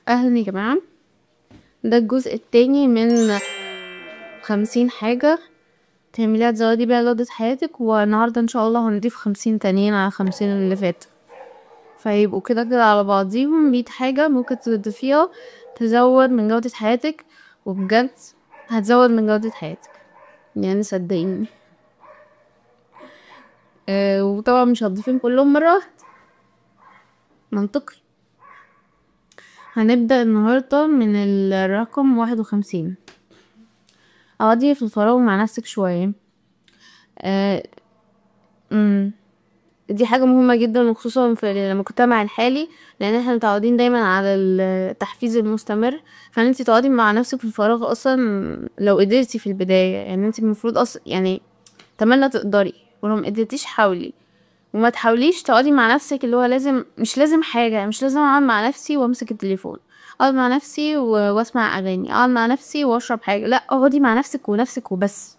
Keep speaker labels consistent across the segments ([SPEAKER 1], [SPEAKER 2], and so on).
[SPEAKER 1] اهلا يا جماعة. ده الجزء التاني من 50 حاجة تعمليها تزودي بيها جودة حياتك، والنهاردة ان شاء الله هنضيف 50 تانيين على 50 اللي فات، فيبقوا كده كده على بعضيهم 100 حاجة ممكن تضيفيها تزود من جودة حياتك، وبجد هتزود من جودة حياتك يعني صدقيني. وطبعا مش هتضيفين كلهم مرة واحدة، منطقي. هنبدأ النهاردة من الرقم 51. اقعدي في الفراغ مع نفسك شوية. آه دي حاجة مهمة جدا، وخصوصا في المجتمع الحالي، لان احنا متعودين دايما على التحفيز المستمر. فان انتي تقعدي مع نفسك في الفراغ اصلا لو قدرتي في البداية، يعني انتي المفروض اصلا يعني تمنى تقدري، ولو مقدرتيش حاولي. وما تحاوليش تقعدي مع نفسك اللي هو لازم، مش لازم حاجة، مش لازم اقعد مع نفسي وامسك التليفون، اقعد مع نفسي واسمع اغاني، اقعد مع نفسي واشرب حاجة. لا، اقعدي مع نفسك ونفسك وبس،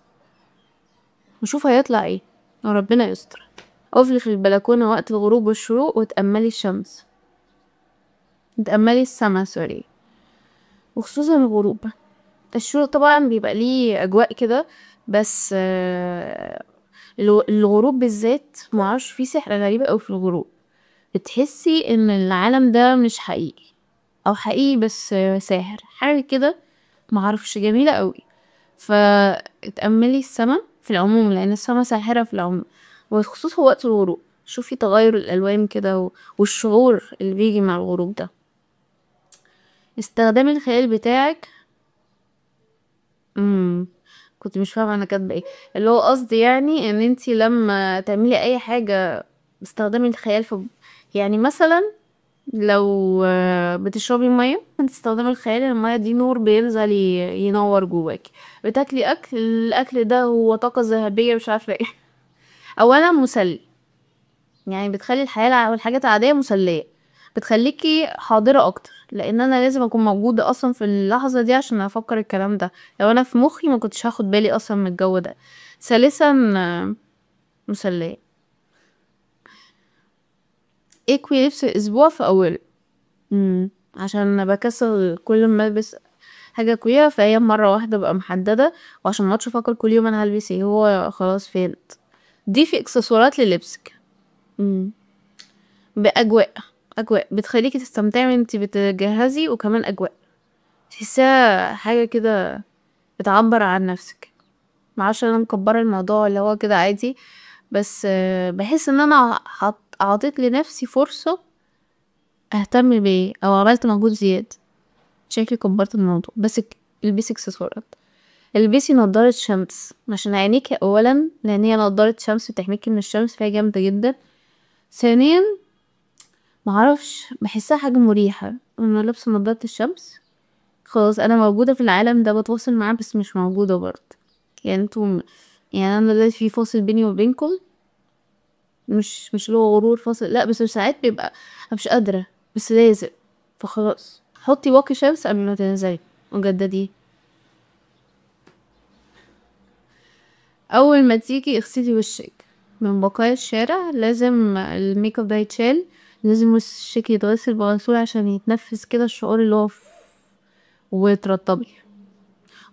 [SPEAKER 1] وشوف هيطلع ايه، وربنا يستر. اقفلي في البلكونة وقت الغروب والشروق وتأملي الشمس، تأملي السما سوري، وخصوصا الغروب. الشروق طبعا بيبقى ليه اجواء كده، بس الغروب بالذات معرفش، فيه سحر غريب اوي في الغروب. بتحسي ان العالم ده مش حقيقي، او حقيقي بس ساحر حاجة كده، معرفش، جميلة اوي. فتأملي السما في العموم، لان السما ساحرة في العموم، وخصوصا وقت الغروب. شوفي تغير الالوان كده والشعور اللي بيجي مع الغروب ده. استخدامي الخيال بتاعك. كنت مش فاهمه انا كاتبه ايه. اللي هو قصدي يعني ان انتي لما تعملي اي حاجه استخدامي الخيال يعني مثلا لو بتشربي ميه، انت تستخدمي الخيال ان الميه دي نور بينزل ينور جواكي. بتاكلي اكل، الاكل ده هو طاقه ذهبيه مش عارفه ايه. اولا مسلي، يعني بتخلي الحياه والحاجات العاديه مسليه، بتخليكي حاضره اكتر، لان انا لازم اكون موجوده اصلا في اللحظه دي عشان افكر الكلام ده. لو انا في مخي ما كنتش هاخد بالي اصلا من الجو ده. ثالثا مسليه. اكوي لبس الاسبوع في اوله. عشان بكسل كل ما البس حاجه كويسه، فهي مره واحده بقى محدده، وعشان ما اقعدش افكر كل يوم انا هلبس ايه، هو خلاص فات. دي في اكسسوارات للبسك. باجواء، اجواء بتخليكي تستمتعي وانتي بتجهزي، وكمان اجواء تحسيها حاجه كده بتعبر عن نفسك. معرفش انا مكبره الموضوع اللي هو كده عادي، بس بحس ان انا اعطيت لنفسي فرصه اهتم بيه، او عملت مجهود زياده. شكلي كبرت الموضوع. بس البسي اكسسوارات. البسي نضارة شمس عشان عينيكي اولا، لان هي نضارة شمس بتحميكي من الشمس، فهي جامدة جدا. ثانيا معرفش، بحسها حاجة مريحة انا لابسة نضارة الشمس. خلاص انا موجودة في العالم ده، بتواصل معاه بس مش موجودة برضه. يعني انتوا، يعني انا دلوقتي في فاصل بيني وبينكم، مش اللي هو غرور فاصل، لا، بس ساعات بيبقى أنا مش قادرة، بس لازم. فخلاص حطي واقي شمس قبل ما تنزلي وجدديه. اول ما تيجي اغسلي وشك من بقايا الشارع، لازم الميك اب ده يتشال، لازم وشك يتغسل بغسول عشان يتنفس كده الشعور اللي هو وترطبي.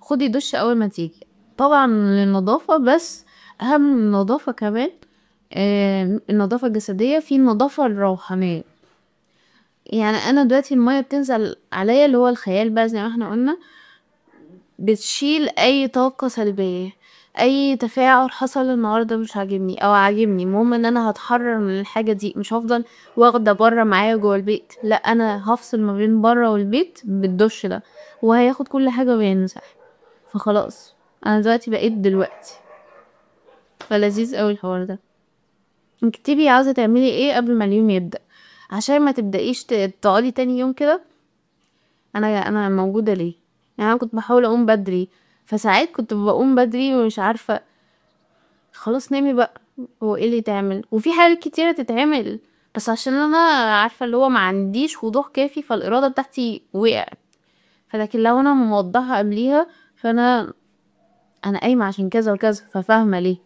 [SPEAKER 1] خدي دش اول ما تيجي، طبعا للنظافة، بس اهم من النظافة كمان النظافة الجسدية، في النظافة الروحانية. يعني انا دلوقتي المية بتنزل عليا اللي هو الخيال بقى زي ما احنا قلنا، بتشيل اي طاقة سلبية، اي تفاعل حصل النهاردة مش عاجبني او عاجبني، المهم ان انا هتحرر من الحاجة دي، مش هفضل واخدة بره معايا جوه البيت، لا، انا هفصل ما بين بره والبيت بالدش ده، وهياخد كل حاجة وينزح. فخلاص انا دلوقتي بقيت دلوقتي، فلذيذ اوي الحوار ده. اكتبي عاوزة تعملي ايه قبل ما اليوم يبدأ، عشان ما تبدأيش تقعدي تاني يوم كده انا موجودة ليه. يعني انا كنت بحاول اقوم بدري، فساعات كنت بقوم بدري ومش عارفة، خلاص نامي بقى. هو ايه اللي يتعمل؟ وفي حاجات كتيرة تتعمل، بس عشان انا عارفة اللي هو ما عنديش وضوح كافي، فالإرادة بتاعتي وقعت. فلكن لو انا موضحة قبليها، فانا قايمة عشان كذا وكذا، ففاهمة ليه.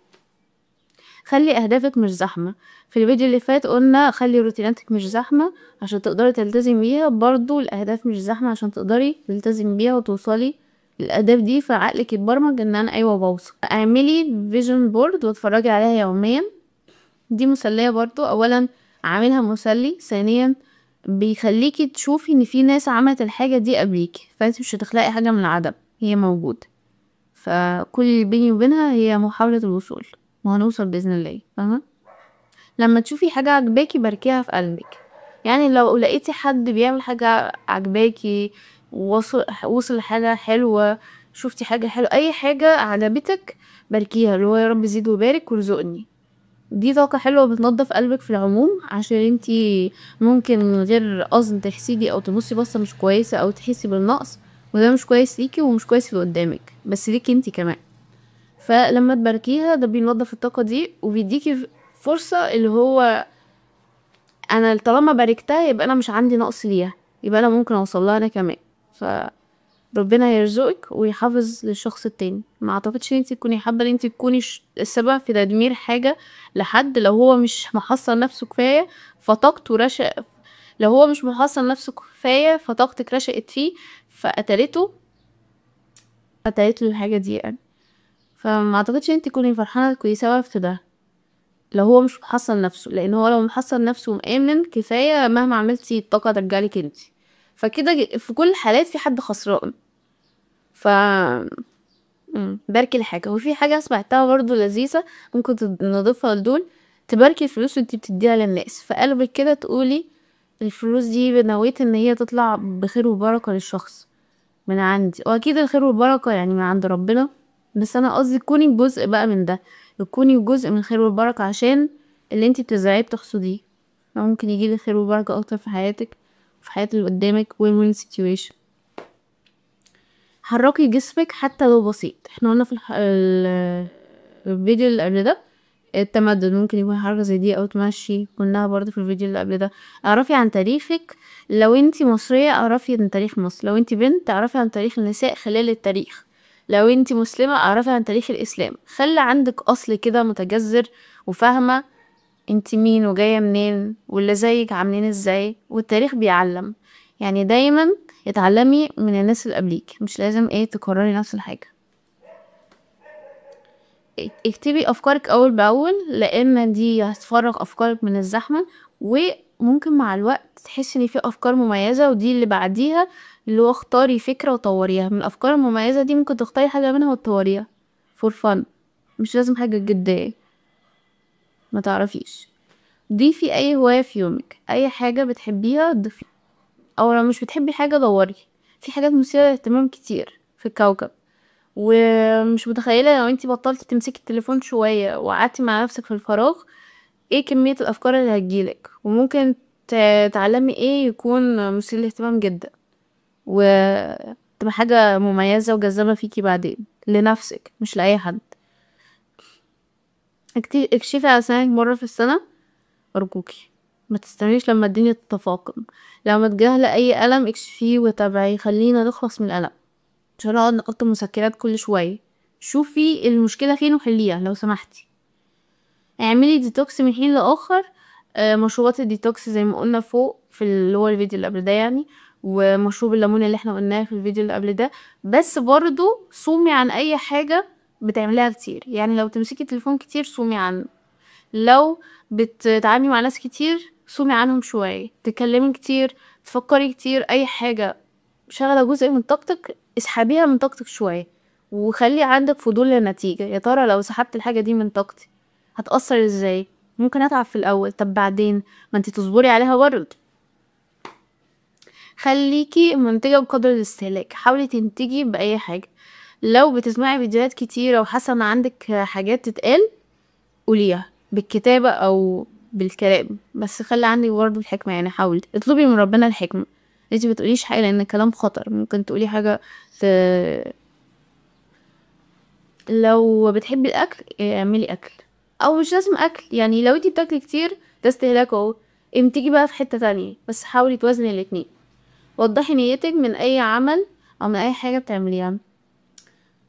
[SPEAKER 1] خلي اهدافك مش زحمة. في الفيديو اللي فات قلنا خلي روتيناتك مش زحمة عشان تقدري تلتزم بيها، برضو الاهداف مش زحمة عشان تقدري تلتزم بيها وتوصلي الاهداف دي، فعقلك يتبرمج ان انا ايوه بوصل. اعملي فيجن بورد واتفرجي عليها يوميا، دي مسلية برضو. اولا عاملها مسلي، ثانيا بيخليكي تشوفي ان في ناس عملت الحاجة دي قبليكي، فانت مش هتخلقي حاجة من العدم، هي موجودة. فكل اللي بيني وبينها هي محاولة الوصول، وهنوصل بإذن الله، فاهمة؟ لما تشوفي حاجة عجباكي باركيها في قلبك. يعني لو لقيتي حد بيعمل حاجة عجباكي، وصل لحاجة حلوة، شفتي حاجة حلوة، اي حاجة عجبتك باركيها، اللي هو يا رب زيد وبارك وارزقني. دي طاقة حلوة بتنضف قلبك في العموم، عشان انتي ممكن من غير قصد تحسدي او تبصي بصة مش كويسة او تحسي بالنقص، وده مش كويس ليكي ومش كويس اللي قدامك، بس ليكي انتي كمان. فلما تباركيها ده بينضف الطاقة دي وبيديكي فرصة، اللي هو انا طالما باركتها يبقى انا مش عندي نقص ليها، يبقى انا ممكن اوصلها انا كمان. فربنا يرزقك ويحافظ للشخص التاني. ما اعتقدش ان انت تكوني حابة ان انت تكوني السبب في تدمير حاجة لحد، لو هو مش محصل نفسه كفاية فطاقته رشق، لو هو مش محصل نفسه كفاية فطاقتك رشقت فيه فقتلته الحاجة دي يعني. فما اعتقدش ان انت تكوني فرحانة تكوني سبب في ده لو هو مش محصل نفسه، لان هو لو محصل نفسه ومآمن كفاية مهما عملتي الطاقة ترجعلك انت. فكده في كل الحالات في حد خسران. ف باركي الحاجة. وفي حاجة سمعتها برضو لذيذة ممكن نضيفها لدول، تباركي الفلوس وانتي بتديها للناس، في قلبك كده تقولي الفلوس دي نويت ان هي تطلع بخير وبركة للشخص من عندي، واكيد الخير والبركة يعني من عند ربنا، بس انا قصدي تكوني جزء بقى من ده، تكوني جزء من الخير والبركة، عشان اللي انتي بتزرعيه بتحصديه. ممكن يجيلي خير وبركة اكتر في حياتك وفي حياة اللي قدامك. win-win situation. حركي جسمك حتى لو بسيط. احنا قلنا في الفيديو اللي قبل ده التمدد ممكن يكون حركة زي دي، او تمشي، قلناها برضه في الفيديو اللي قبل ده. اعرفي عن تاريخك، لو انتي مصرية اعرفي عن تاريخ مصر، لو انتي بنت اعرفي عن تاريخ النساء خلال التاريخ، لو انتي مسلمة اعرفي عن تاريخ الاسلام. خلي عندك اصل كده متجذر، وفاهمة انتي مين وجاية منين واللي زيك عاملين ازاي، والتاريخ بيعلم. يعني دايما اتعلمي من الناس اللي قبليك، مش لازم تكرري نفس الحاجة. اكتبي افكارك اول باول، لان دي هتفرغ افكارك من الزحمة، وممكن مع الوقت تحسي ان في افكار مميزة، ودي اللي بعديها اللي هو اختاري فكرة وطوريها. من الافكار المميزة دي ممكن تختاري حاجة منها وتطوريها for fun، مش لازم حاجة جدية ما تعرفيش. ضيفي اي هواية في يومك، اي حاجة بتحبيها ضيفي، او لو مش بتحبي حاجة دوري، في حاجات مثيرة للاهتمام كتير في الكوكب. ومش متخيلة لو انتي بطلتي تمسكي التليفون شوية وقعدتي مع نفسك في الفراغ ايه كمية الافكار اللي هتجيلك، وممكن تعلمي ايه يكون مثير للاهتمام جدا، وتبقى حاجة مميزة وجذابة فيكي بعدين لنفسك مش لأي حد. اكشفي على سنانك مرة في السنة أرجوكي، ما تستنيش لما الدنيا تتفاقم. لما تجاهلي أي ألم اكشفيه وتابعي، خلينا نخلص من الألم، مش هنقعد نحط مسكنات كل شوية. شوفي المشكلة فين وحليها لو سمحتي. اعملي ديتوكس من حين لآخر. مشروبات الديتوكس زي ما قلنا فوق في اللي هو الفيديو اللي قبل ده يعني، ومشروب الليمون اللي احنا قلناه في الفيديو اللي قبل ده. بس برضو صومي عن اي حاجة بتعملها كتير، يعني لو تمسكي تليفون كتير صومي عنه، لو بتتعاملي مع ناس كتير صومي عنهم شوية، تكلمي كتير، تفكري كتير، اي حاجة شغلة جزء من طاقتك اسحبيها من طاقتك شوية، وخلي عندك فضول للنتيجة. يا ترى لو سحبت الحاجة دي من طاقتي هتأثر ازاي؟ ممكن اتعب في الاول، طب بعدين ما انتي تصبري عليها برضه. خليكي منتجة بقدر الاستهلاك، حاولي تنتجي بأي حاجة. لو بتسمعي فيديوهات كتيرة وحاسة ان عندك حاجات تتقال قوليها بالكتابة او بالكلام، بس خلي عندك برضه الحكمة، يعني حاولي اطلبي من ربنا الحكمة. انتي بتقوليش حاجة لان الكلام خطر، ممكن تقولي حاجة ت... لو بتحبي الاكل اعملي اكل، او مش لازم اكل، يعني لو انتي بتاكلي كتير ده استهلاك اهو، انتجي بقى في حتة تانية، بس حاولي توازني الاتنين. وضحي نيتك من اي عمل او من اي حاجة بتعمليها،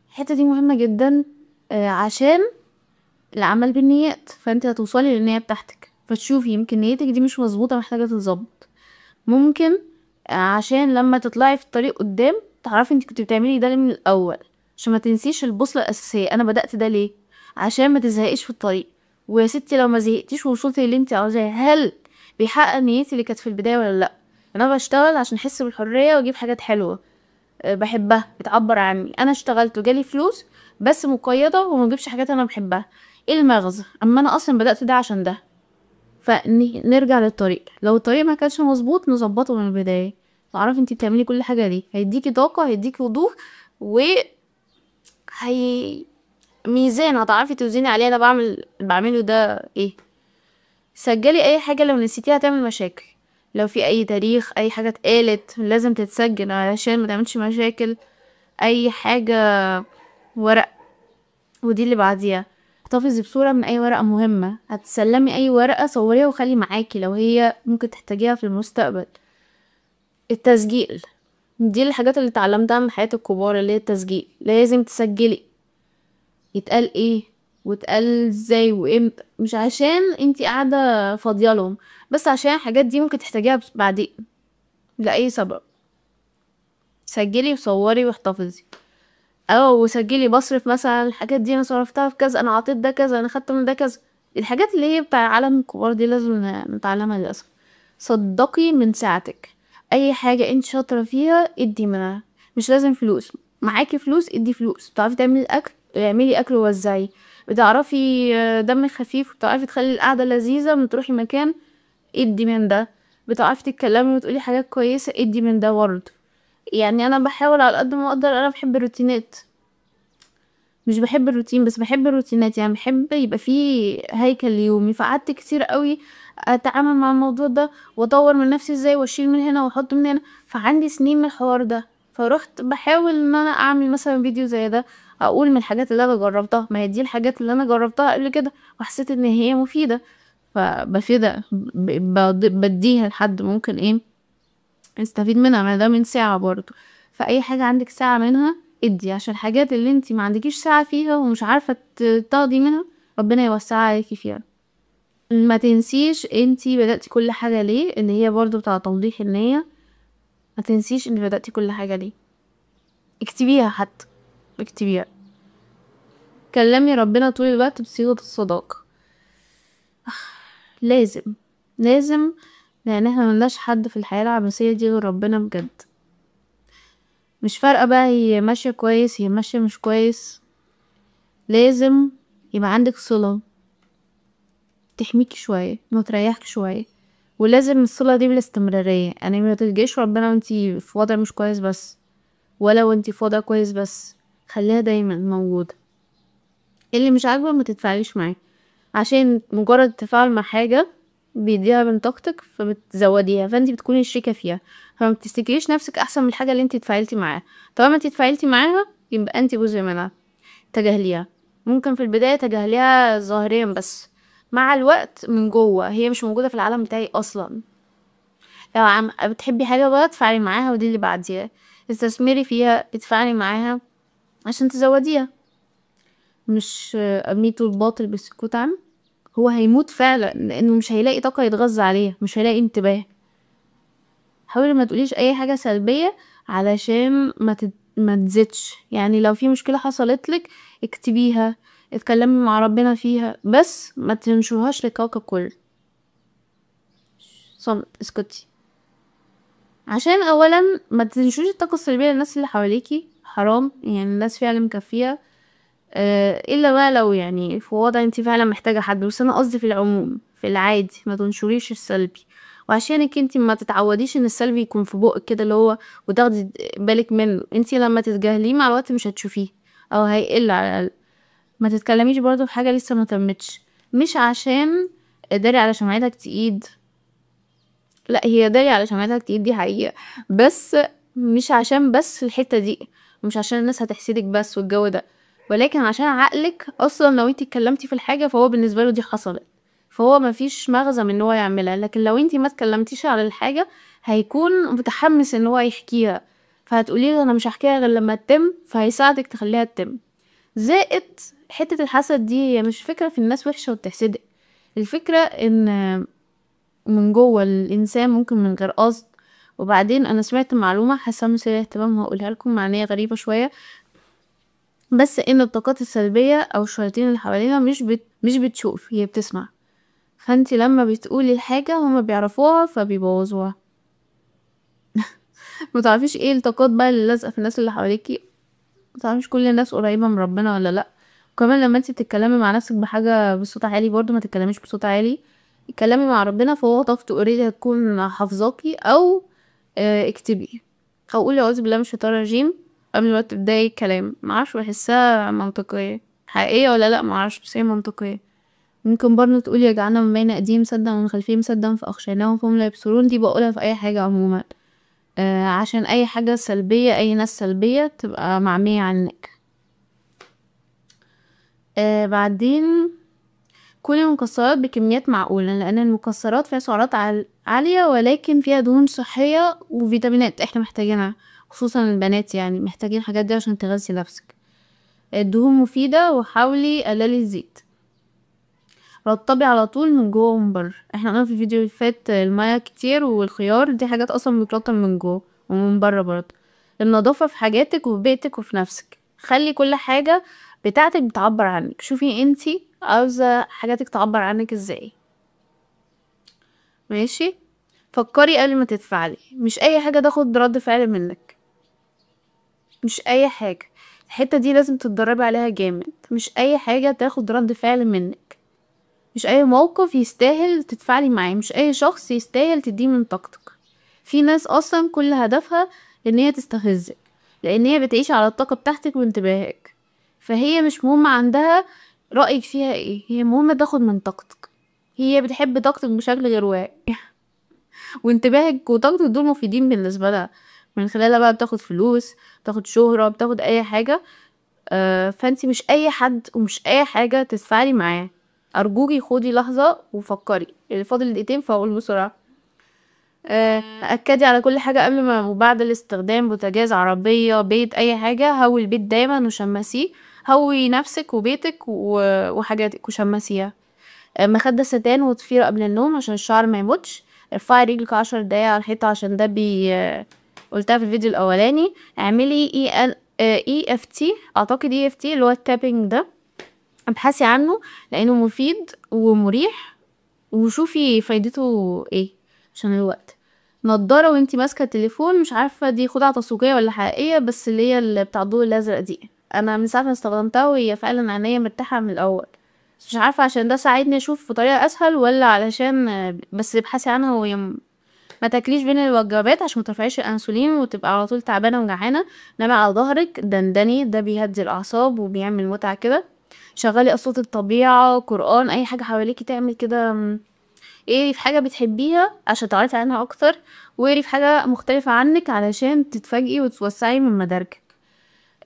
[SPEAKER 1] الحتة دي مهمة جدا. عشان العمل بالنيات، فانت هتوصلي للنية بتاعتك، فتشوفي يمكن نيتك دي مش مظبوطة محتاجة تتظبط. ممكن عشان لما تطلعي في الطريق قدام تعرفي انت كنت بتعملي ده ليه من الاول، عشان ما تنسيش البوصلة الاساسية، انا بدأت ده ليه؟ عشان ما تزهقيش في الطريق. ويا ستي لو ما زهقتيش ووصلتي اللي انت عاوزاه، هل بيحقق نيتي اللي كانت في البداية ولا لا؟ انا بشتغل عشان احس بالحرية واجيب حاجات حلوة بحبها بتعبر عني. انا اشتغلت وجالي فلوس بس مقيدة وما اجيبش حاجات انا بحبها، ايه المغزى؟ اما انا اصلا بدأت ده عشان ده. فنرجع للطريق، لو الطريق ما كانش مظبوط نظبطه من البداية. تعرفي انتي بتعملي كل حاجة ليه، هيديكي طاقة، هيديكي وضوح، و هي ميزان هتعرفي توزني عليه انا بعمله ده ايه. سجلي اي حاجة لو نسيتيها هتعمل مشاكل. لو في اي تاريخ، اي حاجة اتقالت لازم تتسجل علشان ما تعملش مشاكل. اي حاجة، ورق، ودي اللي بعديها احتفظي بصورة من اي ورقة مهمة. هتسلمي اي ورقة صوريها وخلي معاكي لو هي ممكن تحتاجيها في المستقبل. التسجيل، دي الحاجات اللي اتعلمتها من حياة الكبار، اللي هي التسجيل. لازم تسجلي يتقال ايه واتقال ازاي وامتى، مش عشان انتي قاعدة فاضيالهم، بس عشان الحاجات دي ممكن تحتاجيها بعدين لأي سبب. سجلي وصوري واحتفظي. او سجلي بصرف مثلا الحاجات دي انا صرفتها في كذا، انا عطيت ده كذا، انا خدت من ده كذا. الحاجات اللي هي بتاع عالم الكبار دي لازم نتعلمها للاسف. صدقي من ساعتك، اي حاجة انت شاطرة فيها ادي منها. مش لازم فلوس، معاكي فلوس ادي فلوس. بتعرفي تعملي الاكل اعملي اكل ووزعي. بتعرفي دم خفيف وبتعرفي تخلي القعدة لذيذة من تروحي مكان، ادي من ده. بتعرفي تتكلمي وتقولي حاجات كويسة ادي من ده برضه. يعني انا بحاول على قد ما اقدر، انا بحب الروتينات، مش بحب الروتين بس بحب الروتينات، يعني بحب يبقى فيه هيكل يومي. فقعدت كتير قوي اتعامل مع الموضوع ده واطور من نفسي ازاي واشيل من هنا واحط من هنا، فعندي سنين من الحوار ده. فروحت بحاول ان انا اعمل مثلا فيديو زي ده، اقول من الحاجات اللي انا جربتها، ما هي دي الحاجات اللي انا جربتها قبل كده وحسيت ان هي مفيدة، فبفيدها بديها لحد ممكن ايه استفيد منها. ما ده من ساعة برضو، فاي حاجة عندك ساعة منها ادي، عشان الحاجات اللي انتي ما عندكيش ساعة فيها ومش عارفة تاخدي منها ربنا يوسع عليكي فيها. ما تنسيش انتي بدأتي كل حاجة ليه، ان هي برضو بتاع توضيح النية. ما تنسيش ان بدأتي كل حاجة ليه، اكتبيها حتى، اكتبيها. كلمي ربنا طول الوقت بصيغة الصداقة. لازم، لازم، لان احنا ملناش حد في الحياة العبثية دي غير ربنا بجد. مش فارقة بقى هي ماشية كويس هي ماشية مش كويس، لازم يبقى عندك صلة تحميكي شوية وتريحك شوية. ولازم الصلة دي بالاستمرارية، يعني ما تلجيش ربنا وانتي في وضع مش كويس بس، ولا وانتي في وضع كويس بس، خليها دايما موجودة. اللي مش عاجبه ما تتفاعليش معاه، عشان مجرد التفاعل مع حاجة بيديها من طاقتك فبتزوديها، فانتي بتكوني شريكة فيها، فما بتفتكريش نفسك احسن من الحاجة اللي انتي اتفاعلتي معاها. طالما انتي اتفاعلتي معاها يبقى انتي جزء منها. تجاهليها، ممكن في البداية تجاهليها ظاهريا، بس مع الوقت من جوه هي مش موجودة في العالم بتاعي اصلا. لو بتحبي حاجة بقى تفاعلي معاها، ودي اللي بعديها استثمري فيها، اتفاعلي معاها عشان تزوديها. مش اميتوا الباطل بالسكوت عنه، هو هيموت فعلا لانه مش هيلاقي طاقة يتغذى عليها، مش هيلاقي انتباه. حاولي ما تقوليش اي حاجة سلبية علشان ما تزيدش. يعني لو في مشكلة حصلت لك اكتبيها، اتكلمي مع ربنا فيها، بس ما تنشرهاش للكوكب كله. صمت، اسكتي. عشان اولا ما تنشريش الطاقة السلبية للناس اللي حواليكي، حرام، يعني الناس فعلا مكفية. الا بقى لو يعني في وضع انت فعلا محتاجة حد، بس انا قصدي في العموم في العادي ما تنشريش السلبي. وعشانك انت ما تتعوديش ان السلبي يكون في بقك كده اللي هو وتاخدي بالك منه، انت لما تتجاهليه مع الوقت مش هتشوفيه او هيقل على الاقل. ما تتكلميش برضو في حاجة لسه ما تمتش، مش عشان داري على شمعتك تقيد، لا هي داري على شمعتك تقيد دي حقيقة، بس مش عشان بس الحتة دي، مش عشان الناس هتحسدك بس والجو ده، ولكن عشان عقلك اصلا لو انتي اتكلمتي في الحاجة فهو بالنسبة له دي حصلت، فهو مفيش مغزى من ان هو يعملها. لكن لو انتي ما اتكلمتيش على الحاجة هيكون متحمس ان هو يحكيها، فهتقولي له انا مش هحكيها غير لما تتم، فهيساعدك تخليها تتم. زائد حتة الحسد دي هي مش فكرة في الناس وحشة وبتحسدك، الفكرة ان من جوه الانسان ممكن من غير قصد. وبعدين انا سمعت معلومة حاسة مثيرة اهتمام هقولها لكم، مع ان هي غريبة شوية، بس ان الطاقات السلبية او الشياطين اللي حوالينا مش بتشوف، هي بتسمع. فانتي لما بتقولي الحاجة هما بيعرفوها فبيبوظوها. متعرفيش ايه الطاقات بقى اللي لازقة في الناس اللي حواليكي، متعرفيش كل الناس قريبة من ربنا ولا لأ. وكمان لما انتي بتتكلمي مع نفسك بحاجة بصوت عالي، برضو ما تتكلميش بصوت عالي، اتكلمي مع ربنا، فهو طاقته اوريدي هتكون حافظاكي. او اكتبي او قولي اعوذ بالله من الشيطان الرجيم قبل ما تبداي الكلام. معرفش، بحسها منطقية، حقيقية ولا لأ معرفش، بس هي منطقية. ممكن برضه تقولي يجعلنا من بين أيديهم سدا ومن خلفهم سدا فأغشيناهم فهم لا يبصرون. دي بقولها في أي حاجة عموما، عشان أي حاجة سلبية، أي ناس سلبية تبقى معمية عنك. بعدين كلي المكسرات بكميات معقولة، لأن المكسرات فيها سعرات عالية ولكن فيها دهون صحية وفيتامينات احنا محتاجينها، خصوصا البنات يعني محتاجين الحاجات دي عشان تغذي نفسك. الدهون مفيدة، وحاولي قللي الزيت. رطبي على طول من جوه ومن بره. احنا قلنا في الفيديو اللي فات المية كتير والخيار، دي حاجات اصلا بترطب من جوه ومن بره برضه. النظافة في حاجاتك وفي بيتك وفي نفسك، خلي كل حاجة بتاعتك بتعبر عنك. شوفي انتي عاوزة حاجاتك تعبر عنك ازاي. ماشي. فكري قبل ما تتفعلي، مش اي حاجة تاخد رد فعل منك، مش اي حاجة. الحتة دي لازم تتدربي عليها جامد، مش اي حاجة تاخد رد فعل منك، مش اي موقف يستاهل تتفاعلي معاه، مش اي شخص يستاهل تديه من طاقتك. في ناس اصلا كل هدفها ان هي تستفزك، لان هي بتعيش على الطاقة بتاعتك وانتباهك، فهي مش مهم عندها رأيك فيها ايه، هي مهمة تاخد من طاقتك. هي بتحب طاقتك بشكل غير واعي. وانتباهك وطاقتك دول مفيدين بالنسبة لها، من خلالها بقى بتاخد فلوس، بتاخد شهرة، بتاخد اي حاجة. فانتي مش اي حد ومش اي حاجة تتفاعلي معاه. ارجوكي خدي لحظة وفكري. اللي فاضل دقيقتين فاقول بسرعة. اكدي على كل حاجة قبل ما وبعد الاستخدام، بوتاجاز، عربية، بيت، اي حاجة. هوي البيت دايما وشمسيه، هوي نفسك وبيتك وحاجاتك وشمسيها. مخدة ستان وضفيرة قبل النوم عشان الشعر ما يموتش. ارفعي رجلك 10 دقايق على الحيطة عشان ده قلتها في الفيديو الاولاني. اعملي EFT، اعتقد EFT اللي هو التابينج ده، ابحثي عنه لانه مفيد ومريح، وشوفي فايدته ايه عشان الوقت. نضارة وانتي ماسكة التليفون، مش عارفة دي خدعة تسويقية ولا حقيقية، بس اللي هي اللي بتاع الضوء الازرق دي، انا من ساعة ما استخدمتها وهي فعلا عينيا مرتاحة من الاول، بس مش عارفة عشان ده ساعدني اشوف بطريقة اسهل ولا علشان بس ابحثي عنها. وهي ما تاكليش بين الوجبات عشان مترفعيش الانسولين وتبقى على طول تعبانة وجعانة. نامي على ظهرك، دندني، ده بيهدي الاعصاب وبيعمل متعة كده. شغلي اصوات الطبيعة، قرآن، اي حاجة حواليكي تعمل كده. اقري في حاجة بتحبيها عشان تعرفي عنها اكتر، واقري في حاجة مختلفة عنك علشان تتفاجئي وتوسعي من مداركك.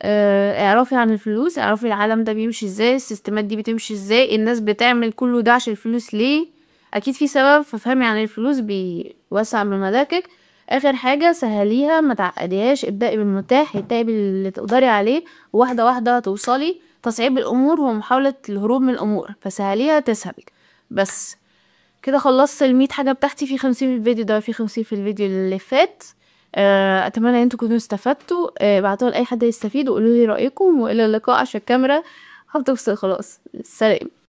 [SPEAKER 1] اعرفي عن الفلوس، اعرفي العالم ده بيمشي ازاي، السيستمات دي بتمشي ازاي، الناس بتعمل كله ده عشان الفلوس ليه، اكيد في سبب. ففهمي عن الفلوس بيوسع من مداركك. اخر حاجة سهليها، ما تعقديهاش، ابدأي بالمتاح، ابدأي باللي تقدري عليه، واحدة واحدة توصلي. تصعيب الامور ومحاولة الهروب من الامور، فسهليها تسهلك. بس كده خلصت ال100 حاجة بتاعتي، في 50 في الفيديو ده، في 50 في الفيديو اللي فات. اتمنى ان انتوا تكونوا استفدتوا. ابعتوها لاي حد يستفيد وقولوا لي رايكم، والى اللقاء عشان الكاميرا هتفصل خلاص. سلام.